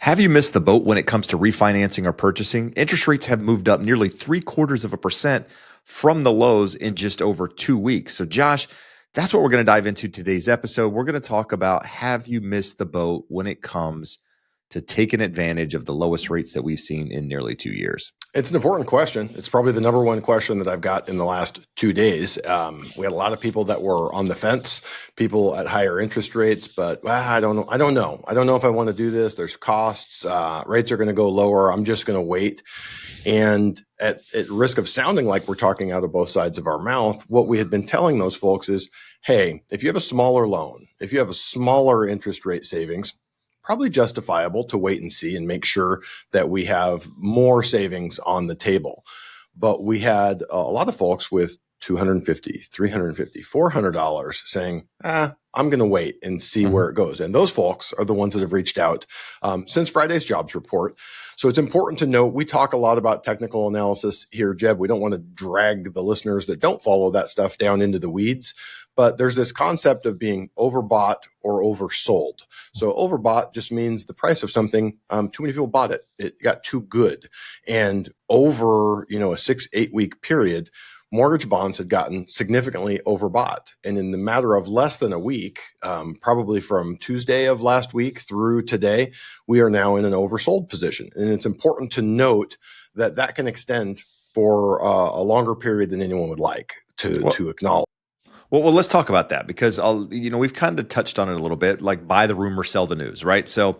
Have you missed the boat when it comes to refinancing or purchasing? Interest rates have moved up nearly 0.75% from the lows in just over 2 weeks. So, Josh, that's what we're going to dive into today's episode. We're going to talk about have you missed the boat when it comes to taking advantage of the lowest rates that we've seen in nearly 2 years? It's an important question. It's probably the number one question that I've got in the last 2 days. We had a lot of people that were on the fence, people at higher interest rates, but I don't know. I don't know if I want to do this. There's costs. Rates are going to go lower. I'm just going to wait. And at risk of sounding like we're talking out of both sides of our mouth, what we had been telling those folks is, hey, if you have a smaller loan, if you have a smaller interest rate savings, probably justifiable to wait and see and make sure that we have more savings on the table. But we had a lot of folks with $250, $350, $400 saying, I'm going to wait and see where it goes. And those folks are the ones that have reached out since Friday's jobs report. So it's important to note, we talk a lot about technical analysis here, Jeb. We don't want to drag the listeners that don't follow that stuff down into the weeds. But there's this concept of being overbought or oversold. So overbought just means the price of something, too many people bought it. It got too good. And over, a 6-8 week period, mortgage bonds had gotten significantly overbought. And in the matter of less than a week, probably from Tuesday of last week through today, we are now in an oversold position. And it's important to note that that can extend for a longer period than anyone would like to acknowledge. Well, let's talk about that because we've kind of touched on it a little bit, like buy the rumor, sell the news, right? So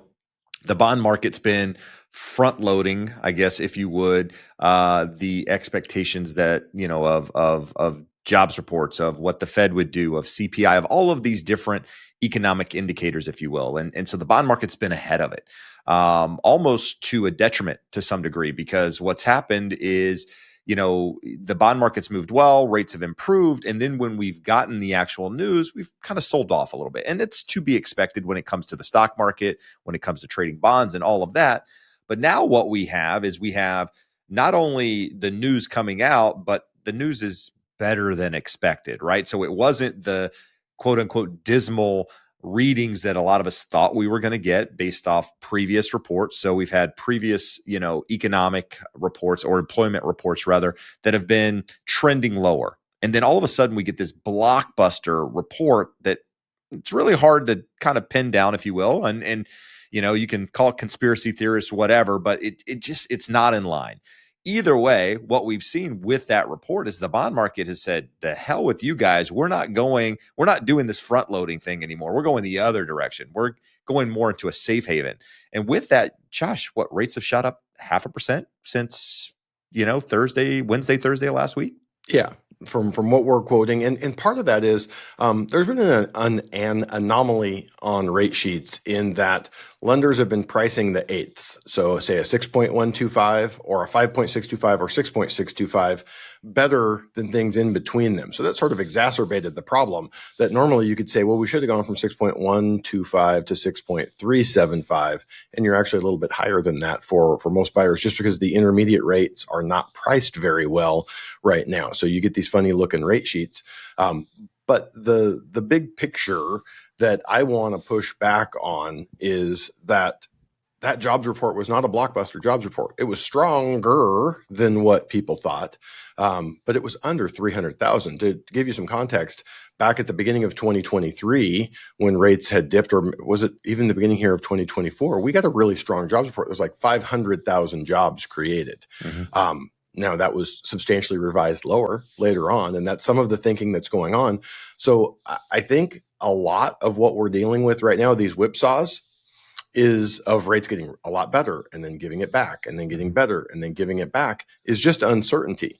the bond market's been front loading, I guess, if you would, the expectations that, of jobs reports, of what the Fed would do, of CPI, of all of these different economic indicators, if you will. And so the bond market's been ahead of it, almost to a detriment to some degree, because what's happened is, the bond market's moved well, rates have improved. And then when we've gotten the actual news, we've kind of sold off a little bit. And it's to be expected when it comes to the stock market, when it comes to trading bonds and all of that. But now what we have is we have not only the news coming out, but the news is better than expected, right? So it wasn't the quote unquote dismal readings that a lot of us thought we were going to get based off previous reports. So we've had previous, economic reports or employment reports rather that have been trending lower. And then all of a sudden we get this blockbuster report that it's really hard to kind of pin down, if you will. And you can call it conspiracy theorists, whatever, but it's not in line. Either way, what we've seen with that report is the bond market has said, the hell with you guys. We're not doing this front loading thing anymore. We're going the other direction. We're going more into a safe haven. And with that, Josh, what rates have shot up 0.5% since, Wednesday, Thursday last week? Yeah, from what we're quoting. And part of that is there's been an anomaly on rate sheets in that lenders have been pricing the eighths. So say a 6.125 or a 5.625 or 6.625 better than things in between them. So that sort of exacerbated the problem that normally you could say, well, we should have gone from 6.125 to 6.375. And you're actually a little bit higher than that for most buyers just because the intermediate rates are not priced very well right now. So you get these funny looking rate sheets. But the big picture that I want to push back on is that jobs report was not a blockbuster jobs report. It was stronger than what people thought, but it was under 300,000. To give you some context, back at the beginning of 2023, when rates had dipped, or was it even the beginning here of 2024, we got a really strong jobs report. There was like 500,000 jobs created. Now that was substantially revised lower later on, and that's some of the thinking that's going on. So I think a lot of what we're dealing with right now, these whipsaws, is of rates getting a lot better and then giving it back and then getting better and then giving it back, is just uncertainty.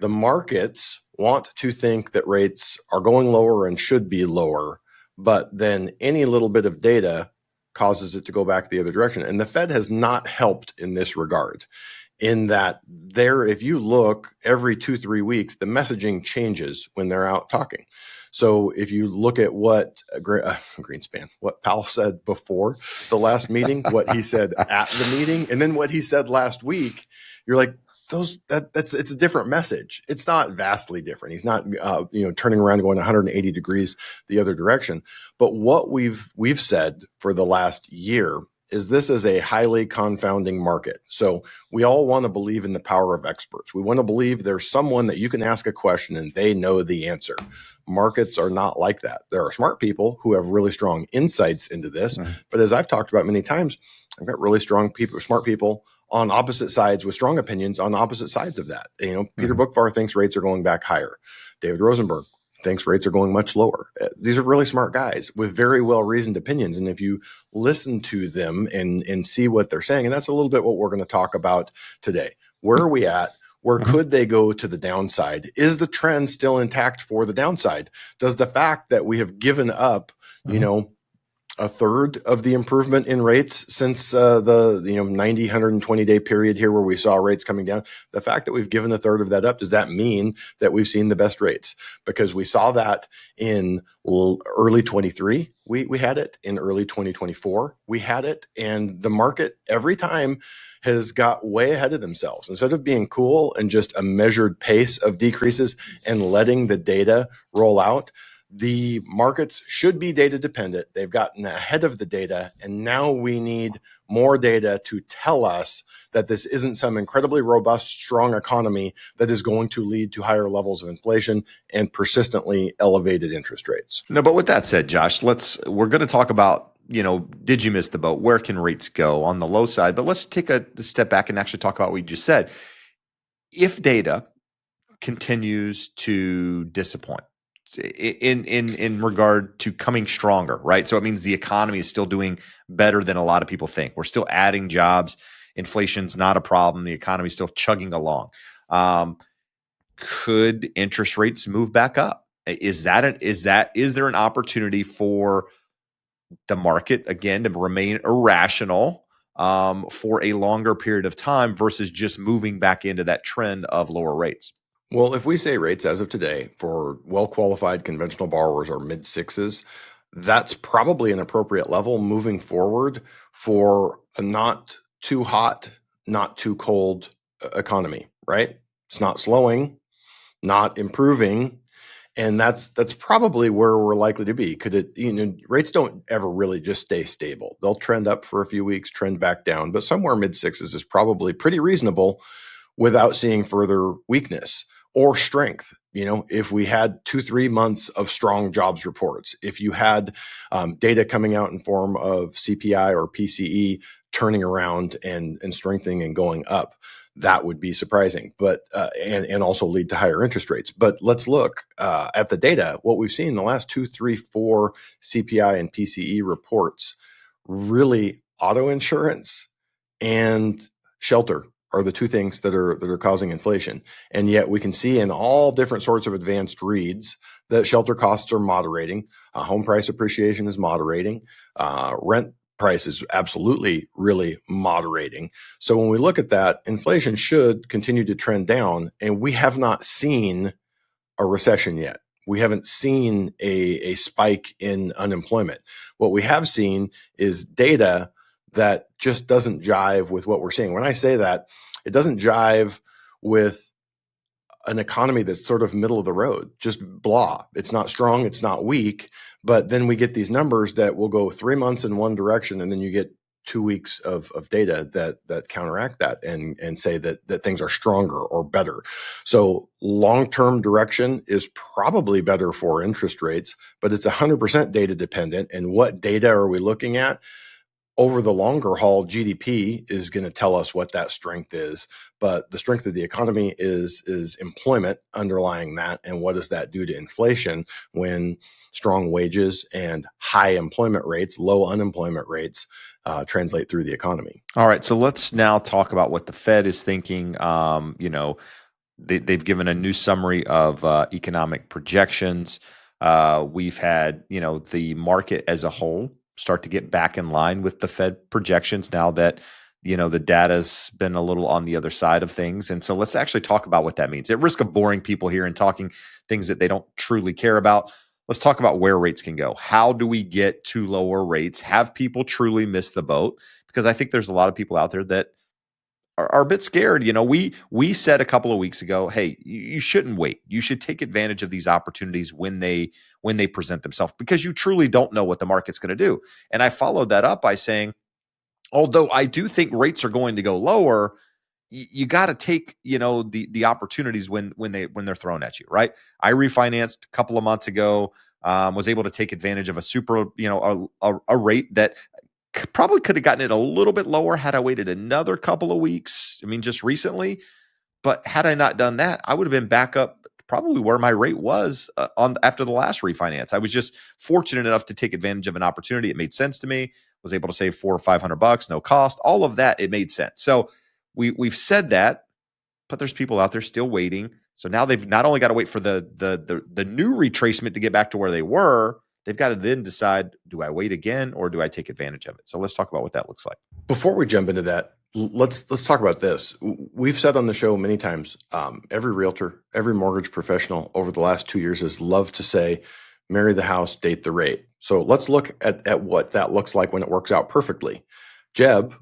The markets want to think that rates are going lower and should be lower, but then any little bit of data causes it to go back the other direction. And the Fed has not helped in this regard, in that if you look every 2-3 weeks, the messaging changes when they're out talking. So if you look at what Greenspan, what Powell said before the last meeting, what he said at the meeting, and then what he said last week, you're like, it's a different message. It's not vastly different. He's not turning around and going 180 degrees the other direction. But what we've said for the last year is this is a highly confounding market. So we all want to believe in the power of experts. We want to believe there's someone that you can ask a question and they know the answer. Markets are not like that. There are smart people who have really strong insights into this. Mhm. But as I've talked about many times, I've got really strong people, smart people on opposite sides with strong opinions on opposite sides of that. Peter Mhm. Bookvar thinks rates are going back higher. David Rosenberg thinks rates are going much lower. These are really smart guys with very well reasoned opinions. And if you listen to them and see what they're saying, and that's a little bit what we're going to talk about today. Where are we at? Where Mhm. could they go to the downside? Is the trend still intact for the downside? Does the fact that we have given up, you Mhm. know, a third of the improvement in rates since the 90 120 day period here where we saw rates coming down, the fact that we've given a third of that up, does that mean that we've seen the best rates? Because we saw that in early 23, we had it in early 2024, we had it, and the market every time has got way ahead of themselves. Instead of being cool and just a measured pace of decreases and letting the data roll out, the markets should be data dependent. They've gotten ahead of the data, and now we need more data to tell us that this isn't some incredibly robust, strong economy that is going to lead to higher levels of inflation and persistently elevated interest rates. No, but with that said, Josh, we're going to talk about, did you miss the boat? Where can rates go on the low side? But let's take a step back and actually talk about what you just said. If data continues to disappoint in regard to coming stronger, right? So it means the economy is still doing better than a lot of people think. We're still adding jobs. Inflation's not a problem. The economy's still chugging along. Um, could interest rates move back up? Is there an opportunity for the market again to remain irrational for a longer period of time versus just moving back into that trend of lower rates? Well, if we say rates as of today for well qualified conventional borrowers are mid sixes, that's probably an appropriate level moving forward for a not too hot, not too cold economy, right? It's not slowing, not improving, and that's probably where we're likely to be. Could it, rates don't ever really just stay stable. They'll trend up for a few weeks, trend back down, but somewhere mid sixes is probably pretty reasonable without seeing further weakness or strength. If we had 2-3 months of strong jobs reports, if you had data coming out in form of CPI or PCE turning around and strengthening and going up, that would be surprising, but and also lead to higher interest rates. But let's look at the data. What we've seen in the last 2, 3, 4 CPI and PCE reports, really auto insurance and shelter are the two things that are causing inflation. And yet we can see in all different sorts of advanced reads that shelter costs are moderating, home price appreciation is moderating, rent price is absolutely really moderating. So when we look at that, inflation should continue to trend down, and we have not seen a recession yet. We haven't seen a spike in unemployment. What we have seen is data that just doesn't jive with what we're seeing. When I say that, it doesn't jive with an economy that's sort of middle of the road, just blah. It's not strong, it's not weak. But then we get these numbers that will go 3 months in one direction, and then you get 2 weeks of data that counteract that and say that things are stronger or better. So long-term direction is probably better for interest rates, but it's 100% data dependent. And what data are we looking at? Over the longer haul, GDP is going to tell us what that strength is. But the strength of the economy is employment underlying that. And what does that do to inflation when strong wages and high employment rates, low unemployment rates translate through the economy? All right, so let's now talk about what the Fed is thinking. They've given a new summary of economic projections. We've had, the market as a whole start to get back in line with the Fed projections now that, the data's been a little on the other side of things. And so let's actually talk about what that means. At risk of boring people here and talking things that they don't truly care about, let's talk about where rates can go. How do we get to lower rates? Have people truly miss the boat? Because I think there's a lot of people out there that are a bit scared. We said a couple of weeks ago, hey, you shouldn't wait. You should take advantage of these opportunities when they present themselves, because you truly don't know what the market's going to do. And I followed that up by saying, Although I do think rates are going to go lower, you got to take the opportunities when they're thrown at you, right? I refinanced a couple of months ago, was able to take advantage of a super a rate that probably could have gotten it a little bit lower had I waited another couple of weeks. I mean, just recently, but had I not done that, I would have been back up probably where my rate was on after the last refinance. I was just fortunate enough to take advantage of an opportunity. It made sense to me. Was able to save $400 or $500, no cost. All of that, it made sense. So we've said that, but there's people out there still waiting. So now they've not only got to wait for the new retracement to get back to where they were, they've got to then decide, do I wait again or do I take advantage of it? So let's talk about what that looks like. Before we jump into that, let's talk about this. We've said on the show many times, every realtor, every mortgage professional over the last 2 years has loved to say, marry the house, date the rate. So let's look at what that looks like when it works out perfectly. Jeb,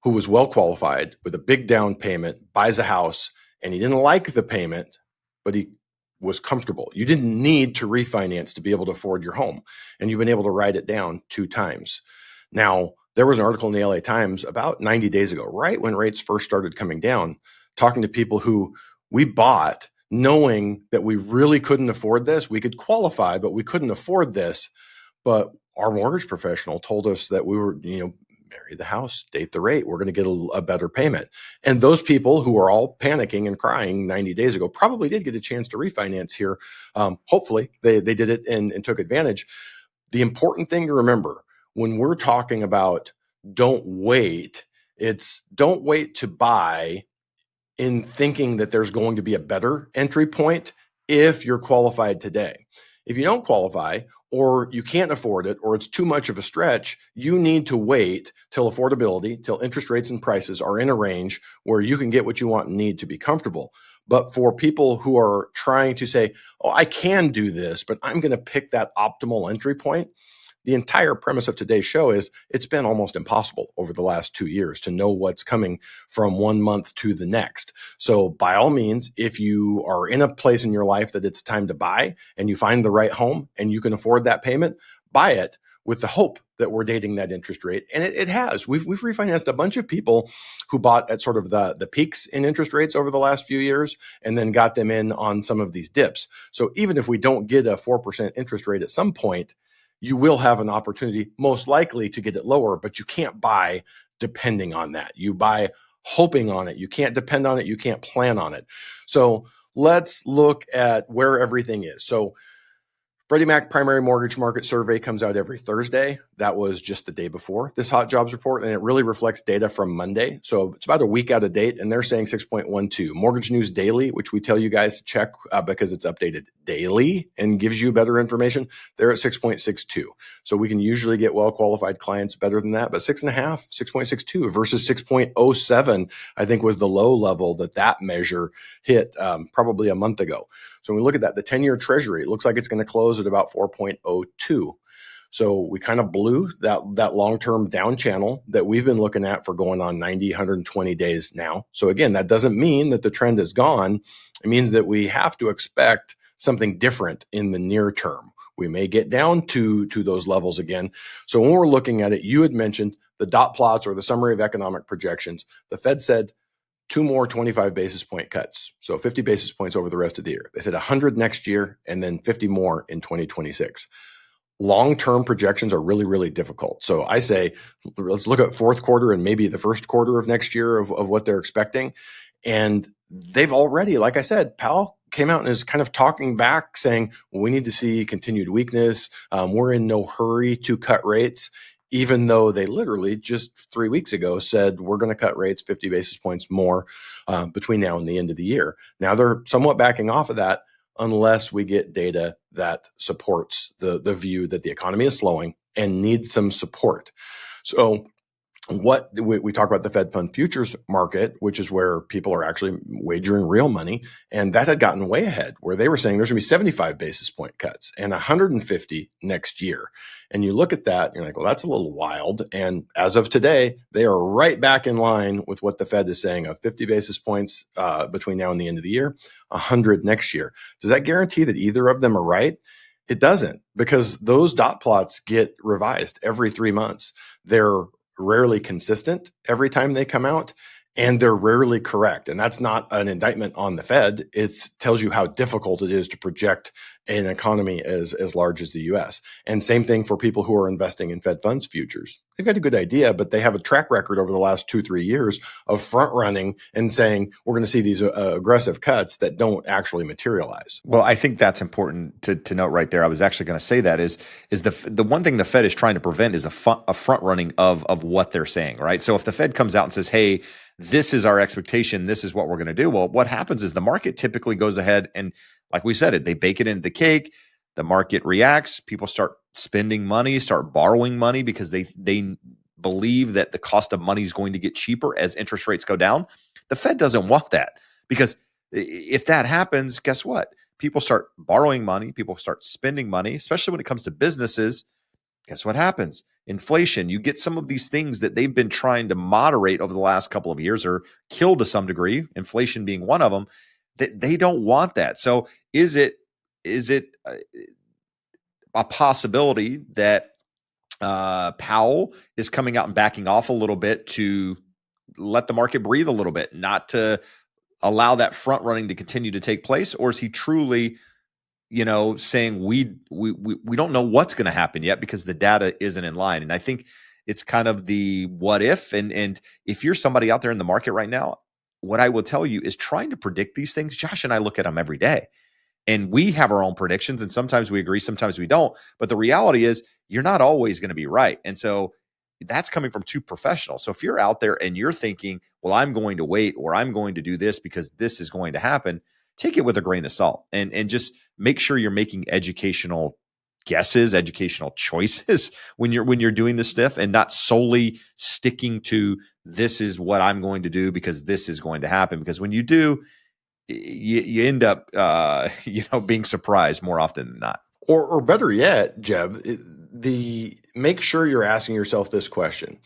who was well qualified with a big down payment, buys a house, and he didn't like the payment, but he was comfortable. You didn't need to refinance to be able to afford your home, and you've been able to write it down 2 times. Now, there was an article in the LA Times about 90 days ago, right when rates first started coming down, talking to people who we bought knowing that we really couldn't afford this. We could qualify, but we couldn't afford this. But our mortgage professional told us that we were, marry the house, date the rate. We're going to get a better payment. And those people who are all panicking and crying 90 days ago probably did get a chance to refinance here. Hopefully they did it and took advantage. The important thing to remember when we're talking about don't wait, it's don't wait to buy in thinking that there's going to be a better entry point if you're qualified today. If you don't qualify or you can't afford it or it's too much of a stretch, you need to wait till affordability, till interest rates and prices are in a range where you can get what you want and need to be comfortable. But for people who are trying to say, oh, I can do this, but I'm going to pick that optimal entry point, the entire premise of today's show is it's been almost impossible over the last 2 years to know what's coming from 1 month to the next. So by all means, if you are in a place in your life that it's time to buy and you find the right home and you can afford that payment, buy it with the hope that we're dating that interest rate. And it has. We've refinanced a bunch of people who bought at sort of the peaks in interest rates over the last few years and then got them in on some of these dips. So even if we don't get a 4% interest rate at some point, you will have an opportunity most likely to get it lower, but you can't buy depending on that. You buy hoping on it. You can't depend on it. You can't plan on it. So let's look at where everything is. So Freddie Mac Primary Mortgage Market Survey comes out every Thursday. That was just the day before this hot jobs report, and it really reflects data from Monday. So it's about a week out of date, and they're saying 6.12. Mortgage News Daily, which we tell you guys to check because it's updated daily and gives you better information, they're at 6.62. So we can usually get well-qualified clients better than that, but 6.5, 6.62 versus 6.07, I think was the low level that measure hit probably a month ago. So when we look at that, the 10-year treasury, it looks like it's going to close at about 4.02. So we kind of blew that long-term down channel that we've been looking at for going on 90, 120 days now. So again, that doesn't mean that the trend is gone. It means that we have to expect something different in the near term. We may get down to those levels again. So when we're looking at it, you had mentioned the dot plots or the summary of economic projections. The Fed said 2 more 25 basis point cuts. So 50 basis points over the rest of the year. They said 100 next year and then 50 more in 2026. Long-term projections are really, really difficult. So I say, let's look at fourth quarter and maybe the first quarter of next year of what they're expecting. And they've already, like I said, Powell came out and is kind of talking back saying, well, we need to see continued weakness. We're in no hurry to cut rates, even though they literally just 3 weeks ago said we're going to cut rates 50 basis points more between now and the end of the year. Now they're somewhat backing off of that unless we get data that supports the view that the economy is slowing and needs some support. So what we talk about the Fed fund futures market, which is where people are actually wagering real money. And that had gotten way ahead where they were saying there's going to be 75 basis point cuts and 150 next year. And you look at that and you're like, well, that's a little wild. And as of today, they are right back in line with what the Fed is saying of 50 basis points between now and the end of the year, 100 next year. Does that guarantee that either of them are right? It doesn't, because those dot plots get revised every 3 months. They're rarely consistent every time they come out, and they're rarely correct. And that's not an indictment on the Fed. It tells you how difficult it is to project an economy as large as the US. And same thing for people who are investing in Fed funds futures. They've got a good idea, but they have a track record over the last 2-3 years of front running and saying we're going to see these aggressive cuts that don't actually materialize. Well, I think that's important to note right there. I was actually going to say that is the one thing the Fed is trying to prevent is a front running of what they're saying, right? So if the Fed comes out and says, "Hey, this is our expectation, this is what we're going to do," well, what happens is the market typically goes ahead and, like we said, they bake it into the cake. The market reacts. People start spending money, start borrowing money because they believe that the cost of money is going to get cheaper as interest rates go down. The Fed doesn't want that because if that happens, guess what? People start borrowing money, people start spending money, especially when it comes to businesses. Guess what happens? Inflation. You get some of these things that they've been trying to moderate over the last couple of years or kill to some degree, inflation being one of them, that they don't want that. So is it a possibility that Powell is coming out and backing off a little bit to let the market breathe a little bit, not to allow that front running to continue to take place? Or is he truly, saying we don't know what's going to happen yet because the data isn't in line? And I think it's kind of the what if. And if you're somebody out there in the market right now, what I will tell you is trying to predict these things. Josh and I look at them every day. And we have our own predictions, and sometimes we agree, sometimes we don't. But the reality is, you're not always going to be right. And so that's coming from two professionals. So if you're out there and you're thinking, well, I'm going to wait or I'm going to do this because this is going to happen, take it with a grain of salt and just make sure you're making educational guesses, educational choices when you're doing this stuff, and not solely sticking to this is what I'm going to do because this is going to happen. Because when you do, you end up being surprised more often than not. Or better yet, Jeb, make sure you're asking yourself this question.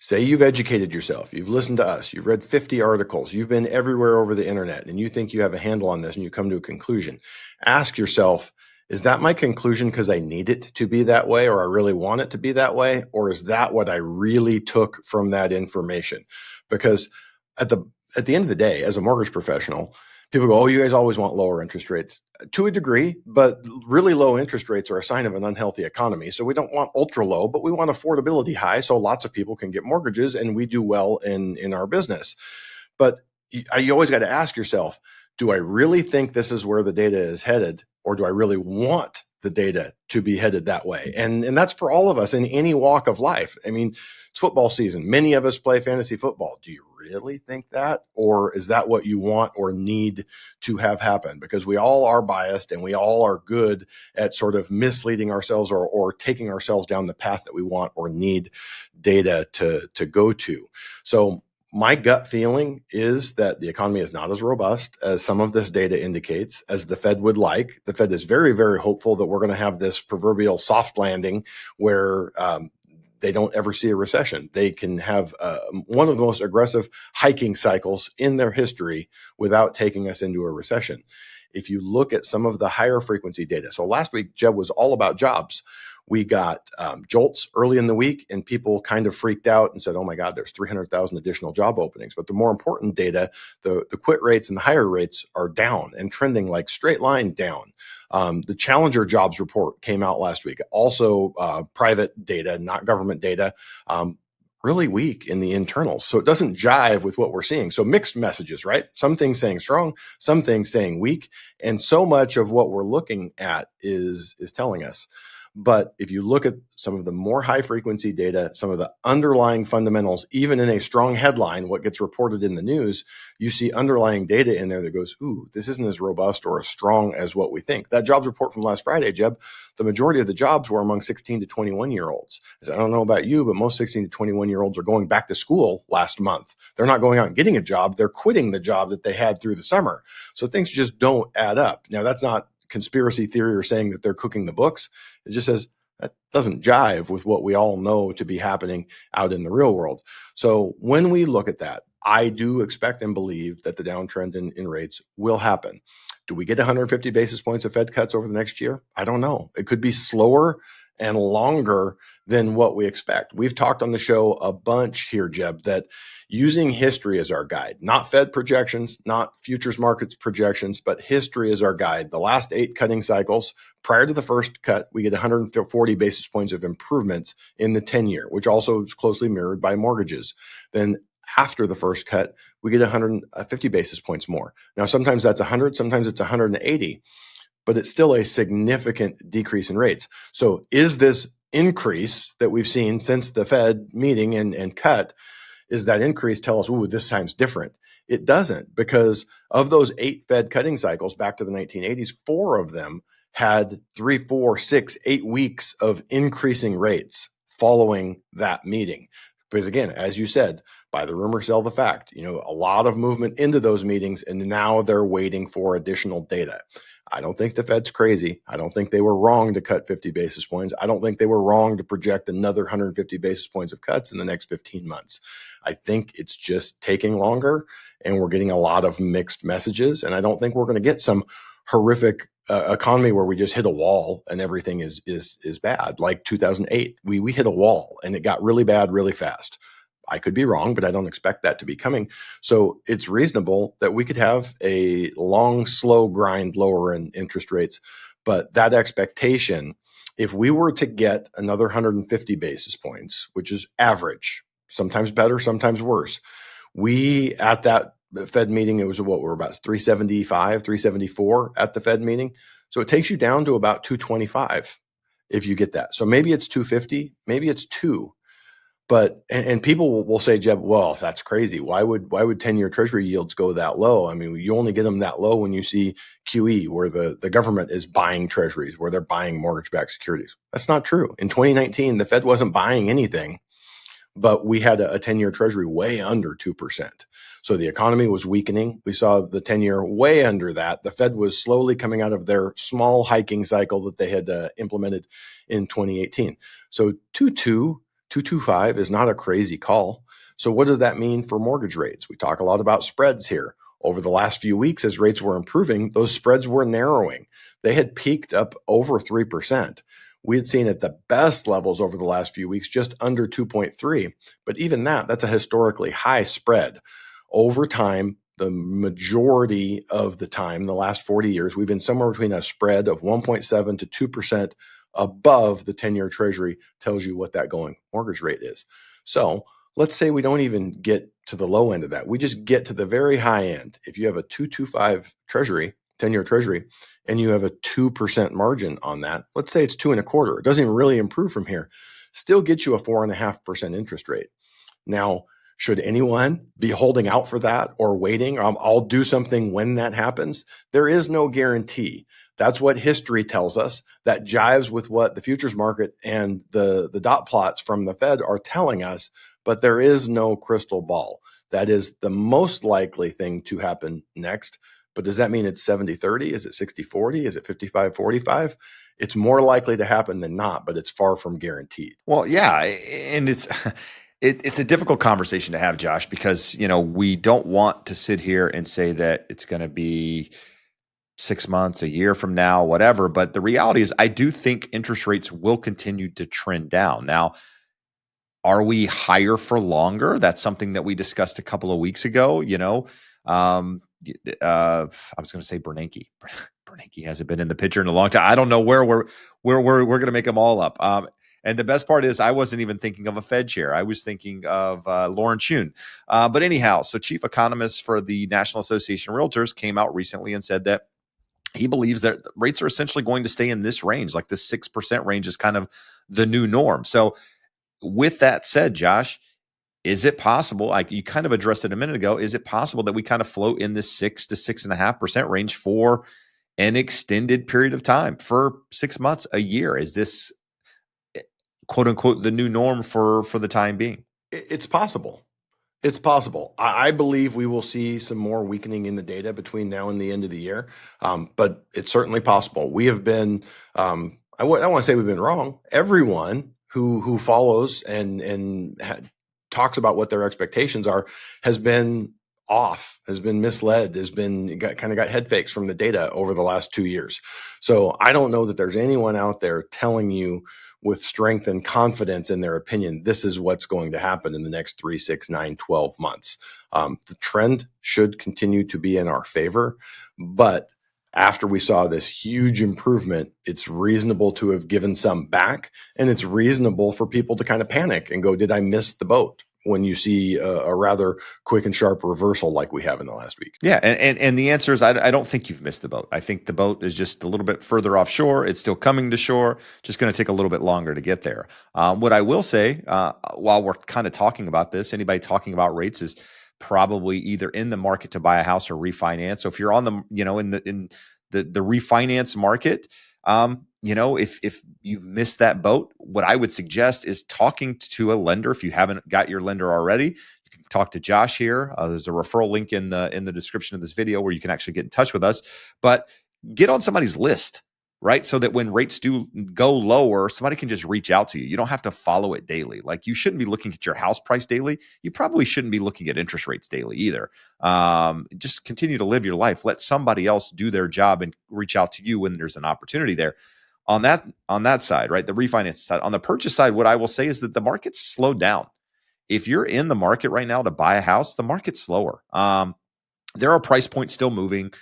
Say you've educated yourself, you've listened to us, you've read 50 articles, you've been everywhere over the internet, and you think you have a handle on this and you come to a conclusion. Ask yourself, is that my conclusion because I need it to be that way, or I really want it to be that way? Or is that what I really took from that information? Because at the end of the day, as a mortgage professional, people go, "Oh, you guys always want lower interest rates." To a degree, but really low interest rates are a sign of an unhealthy economy. So we don't want ultra low, but we want affordability high so lots of people can get mortgages and we do well in our business. But you always got to ask yourself, do I really think this is where the data is headed, or do I really want the data to be headed that way? And that's for all of us in any walk of life. I mean, it's football season. Many of us play fantasy football. Do you really think that? Or is that what you want or need to have happen? Because we all are biased and we all are good at sort of misleading ourselves or taking ourselves down the path that we want or need data to go to. So my gut feeling is that the economy is not as robust as some of this data indicates, as the Fed would like. The Fed is very, very hopeful that we're going to have this proverbial soft landing where they don't ever see a recession. They can have one of the most aggressive hiking cycles in their history without taking us into a recession. If you look at some of the higher frequency data, so last week, Jeb, was all about jobs. We got jolts early in the week, and people kind of freaked out and said, "Oh my God, there's 300,000 additional job openings." But the more important data, the quit rates and the hire rates are down and trending like straight line down. The Challenger jobs report came out last week, also private data, not government data. Really weak in the internals. So it doesn't jive with what we're seeing. So mixed messages, right? Some things saying strong, some things saying weak. And so much of what we're looking at is telling us. But if you look at some of the more high frequency data, some of the underlying fundamentals, even in a strong headline, what gets reported in the news, you see underlying data in there that goes, "Ooh, this isn't as robust or as strong as what we think." That jobs report from last Friday, Jeb, the majority of the jobs were among 16 to 21-year-olds. I don't know about you, but most 16 to 21-year-olds are going back to school last month. They're not going out and getting a job. They're quitting the job that they had through the summer. So things just don't add up. Now, that's not conspiracy theory or saying that they're cooking the books. It just says that doesn't jive with what we all know to be happening out in the real world. So when we look at that, I do expect and believe that the downtrend in rates will happen. Do we get 150 basis points of Fed cuts over the next year? I don't know. It could be slower and longer than what we expect. We've talked on the show a bunch here, Jeb, that using history as our guide, not Fed projections, not futures markets projections, but history as our guide. The last 8 cutting cycles, prior to the first cut, we get 140 basis points of improvements in the 10-year, which also is closely mirrored by mortgages. Then after the first cut, we get 150 basis points more. Now, sometimes that's 100, sometimes it's 180, but it's still a significant decrease in rates. So is this increase that we've seen since the Fed meeting and cut, is that increase tell us, ooh, this time's different? It doesn't, because of those 8 Fed cutting cycles back to the 1980s, 4 of them had 3, 4, 6, 8 weeks of increasing rates following that meeting. Because again, as you said, buy the rumor, sell the fact. A lot of movement into those meetings, and now they're waiting for additional data. I don't think the Fed's crazy. I don't think they were wrong to cut 50 basis points. I don't think they were wrong to project another 150 basis points of cuts in the next 15 months. I think it's just taking longer, and we're getting a lot of mixed messages. And I don't think we're going to get some horrific economy where we just hit a wall and everything is bad. Like 2008, we hit a wall and it got really bad really fast. I could be wrong, but I don't expect that to be coming. So it's reasonable that we could have a long, slow grind lower in interest rates. But that expectation, if we were to get another 150 basis points, which is average, sometimes better, sometimes worse, we at that Fed meeting, it was what we're about 375, 374 at the Fed meeting. So it takes you down to about 225 if you get that. So maybe it's 250, maybe it's 2. But and people will say, Jeb, well, that's crazy. Why would 10-year Treasury yields go that low? I mean, you only get them that low when you see QE, where the government is buying treasuries, where they're buying mortgage-backed securities. That's not true. In 2019, the Fed wasn't buying anything, but we had a 10-year Treasury way under 2%. So the economy was weakening. We saw the 10-year way under that. The Fed was slowly coming out of their small hiking cycle that they had implemented in 2018. So 2.25 is not a crazy call. So what does that mean for mortgage rates? We talk a lot about spreads here. Over the last few weeks, as rates were improving, those spreads were narrowing. They had peaked up over 3%. We had seen at the best levels over the last few weeks just under 2.3. But even that's a historically high spread. Over time, the majority of the time, the last 40 years, we've been somewhere between a spread of 1.7 to 2% above the 10-year Treasury. Tells you what that going mortgage rate is. So let's say we don't even get to the low end of that. We just get to the very high end. If you have a 2.25 Treasury, 10-year Treasury, and you have a 2% margin on that, let's say it's 2.25. It doesn't even really improve from here. Still get you a 4.5% interest rate. Now, should anyone be holding out for that or waiting? I'll do something when that happens. There is no guarantee. That's what history tells us. That jives with what the futures market and the dot plots from the Fed are telling us, but there is no crystal ball. That is the most likely thing to happen next. But does that mean it's 70-30? Is it 60-40? Is it 55-45? It's more likely to happen than not, but it's far from guaranteed. Well, yeah, and it's it's a difficult conversation to have, Josh, because we don't want to sit here and say that it's going to be 6 months, a year from now, whatever. But the reality is, I do think interest rates will continue to trend down. Now, are we higher for longer? That's something that we discussed a couple of weeks ago. I was going to say Bernanke. Bernanke hasn't been in the picture in a long time. I don't know where we're going to make them all up. And the best part is, I wasn't even thinking of a Fed chair. I was thinking of Lauren Kuhn. But anyhow, so chief economist for the National Association of Realtors came out recently and said that he believes that rates are essentially going to stay in this range, like this 6% range is kind of the new norm. So with that said, Josh, is it possible, like you kind of addressed it a minute ago, is it possible that we kind of float in this 6 to 6.5% range for an extended period of time, for 6 months, a year? Is this quote unquote the new norm for the time being? It's possible. It's possible. I believe we will see some more weakening in the data between now and the end of the year, but it's certainly possible. We have been, I want to say we've been wrong. Everyone who follows and talks about what their expectations are has been off, has been misled, has been kind of got head fakes from the data over the last 2 years. So I don't know that there's anyone out there telling you with strength and confidence in their opinion, this is what's going to happen in the next 3, 6, 9, 12 months. The trend should continue to be in our favor, but after we saw this huge improvement, it's reasonable to have given some back, and it's reasonable for people to kind of panic and go, did I miss the boat? When you see a rather quick and sharp reversal like we have in the last week. Yeah, and the answer is I don't think you've missed the boat. I think the boat is just a little bit further offshore. It's still coming to shore, just going to take a little bit longer to get there. What I will say, while we're kind of talking about this, anybody talking about rates is probably either in the market to buy a house or refinance. So if you're on the, in the refinance market, if you've missed that boat, what I would suggest is talking to a lender. If you haven't got your lender already, talk to Josh here. There's a referral link in the description of this video where you can actually get in touch with us. But get on somebody's list, right? So that when rates do go lower, somebody can just reach out to you. You don't have to follow it daily. Like, you shouldn't be looking at your house price daily. You probably shouldn't be looking at interest rates daily either. Just continue to live your life. Let somebody else do their job and reach out to you when there's an opportunity there. On that side, right? The refinance side. On the purchase side, what I will say is that the market's slowed down. If you're in the market right now to buy a house, the market's slower. There are price points still moving.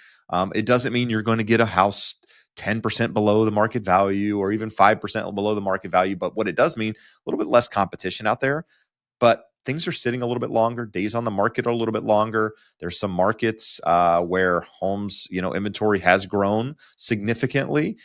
It doesn't mean you're going to get a house 10% below the market value or even 5% below the market value. But what it does mean, a little bit less competition out there. But things are sitting a little bit longer. Days on the market are a little bit longer. There's some markets where homes, inventory has grown significantly.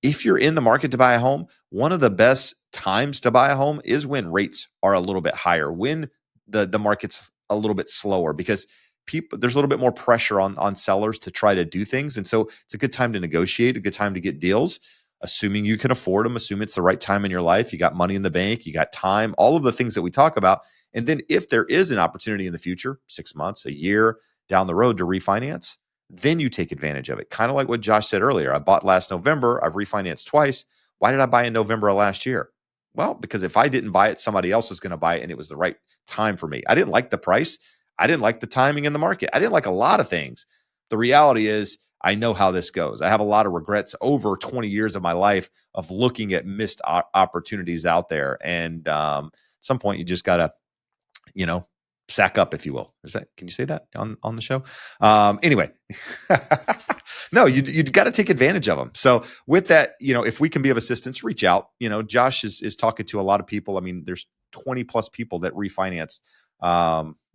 If you're in the market to buy a home, one of the best times to buy a home is when rates are a little bit higher, when the market's a little bit slower, because there's a little bit more pressure on sellers to try to do things. And so it's a good time to negotiate, a good time to get deals, assuming you can afford them, assume it's the right time in your life. You got money in the bank, you got time, all of the things that we talk about. And then if there is an opportunity in the future, 6 months, a year down the road to refinance, then you take advantage of it. Kind of like what Josh said earlier. I bought last November. I've refinanced twice. Why did I buy in November of last year? Well, because if I didn't buy it, somebody else was going to buy it, and it was the right time for me. I didn't like the price. I didn't like the timing in the market. I didn't like a lot of things. The reality is, I know how this goes. I have a lot of regrets over 20 years of my life of looking at missed opportunities out there. And at some point, you just got to, sack up, if you will. Can you say that on the show? Anyway, no, you got to take advantage of them. So with that, if we can be of assistance, reach out. Josh is talking to a lot of people. I mean, there's 20 plus people that refinanced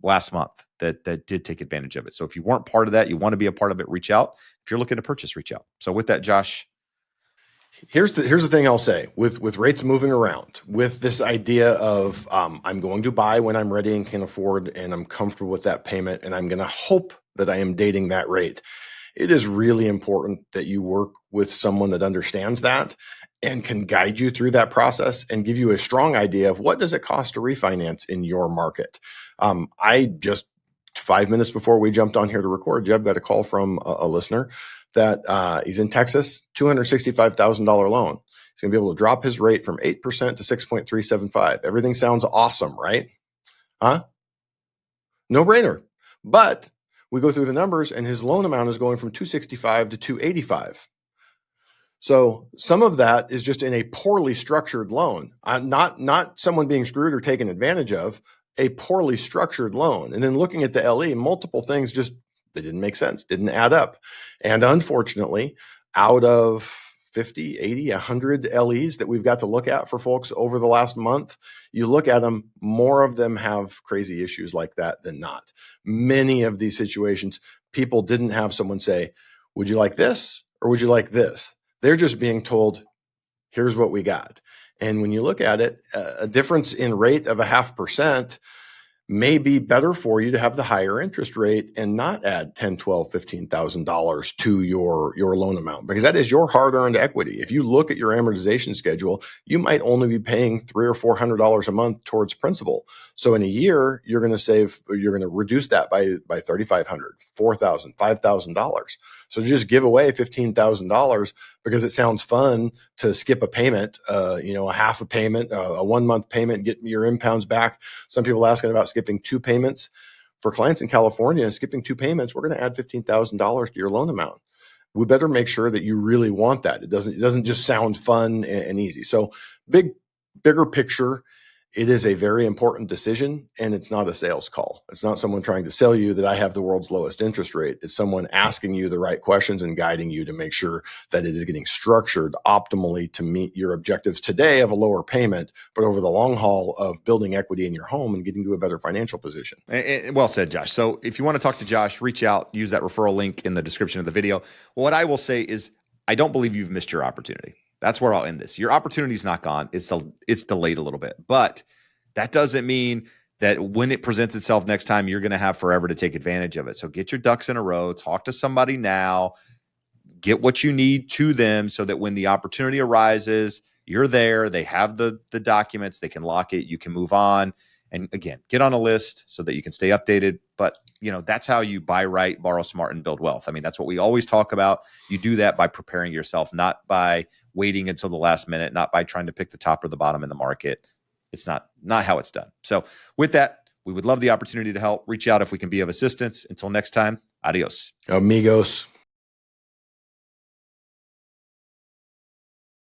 last month that did take advantage of it. So if you weren't part of that, you want to be a part of it, reach out. If you're looking to purchase, reach out. So with that, Josh, Here's the thing I'll say with rates moving around, with this idea of I'm going to buy when I'm ready and can afford, and I'm comfortable with that payment, and I'm going to hope that I am dating that rate. It is really important that you work with someone that understands that and can guide you through that process and give you a strong idea of what does it cost to refinance in your market. I just 5 minutes before we jumped on here to record, Jeb got a call from a listener that he's in Texas, $265,000 loan. He's going to be able to drop his rate from 8% to 6.375. Everything sounds awesome, right? Huh? No brainer. But we go through the numbers, and his loan amount is going from 265 to 285. So some of that is just in a poorly structured loan, not someone being screwed or taken advantage of, a poorly structured loan. And then looking at the LE, multiple things just, they didn't make sense, didn't add up. And unfortunately, out of 50, 80, 100 LEs that we've got to look at for folks over the last month, you look at them, more of them have crazy issues like that than not. Many of these situations, people didn't have someone say, would you like this or would you like this? They're just being told, here's what we got. And when you look at it, a difference in rate of 0.5% may be better for you to have the higher interest rate and not add $10,000, $12,000, $15,000 to your loan amount, because that is your hard-earned equity. If you look at your amortization schedule, you might only be paying $300 or $400 a month towards principal. So in a year, you're going to reduce that by $3,500, $4,000, $5,000. So just give away $15,000 because it sounds fun to skip a payment, a half a payment, a 1 month payment, get your impounds back. Some people asking about skipping 2 payments. For clients in California, skipping 2 payments, we're going to add $15,000 to your loan amount. we better make sure that you really want that. It doesn't just sound fun and easy. So bigger picture, it is a very important decision, and it's not a sales call. It's not someone trying to sell you that I have the world's lowest interest rate. It's someone asking you the right questions and guiding you to make sure that it is getting structured optimally to meet your objectives today of a lower payment, but over the long haul of building equity in your home and getting to a better financial position. Well said, Josh. So if you want to talk to Josh, reach out, use that referral link in the description of the video. What I will say is I don't believe you've missed your opportunity. That's where I'll end this. Your opportunity is not gone. It's delayed a little bit, but that doesn't mean that when it presents itself next time, you're going to have forever to take advantage of it. So get your ducks in a row, talk to somebody now, get what you need to them so that when the opportunity arises, you're there, they have the documents, they can lock it, you can move on. And again, get on a list so that you can stay updated. But that's how you buy right, borrow smart, and build wealth. I mean, that's what we always talk about. You do that by preparing yourself, not by waiting until the last minute, not by trying to pick the top or the bottom in the market. It's not how it's done. So with that, we would love the opportunity to help. Reach out if we can be of assistance. Until next time, adios. Amigos.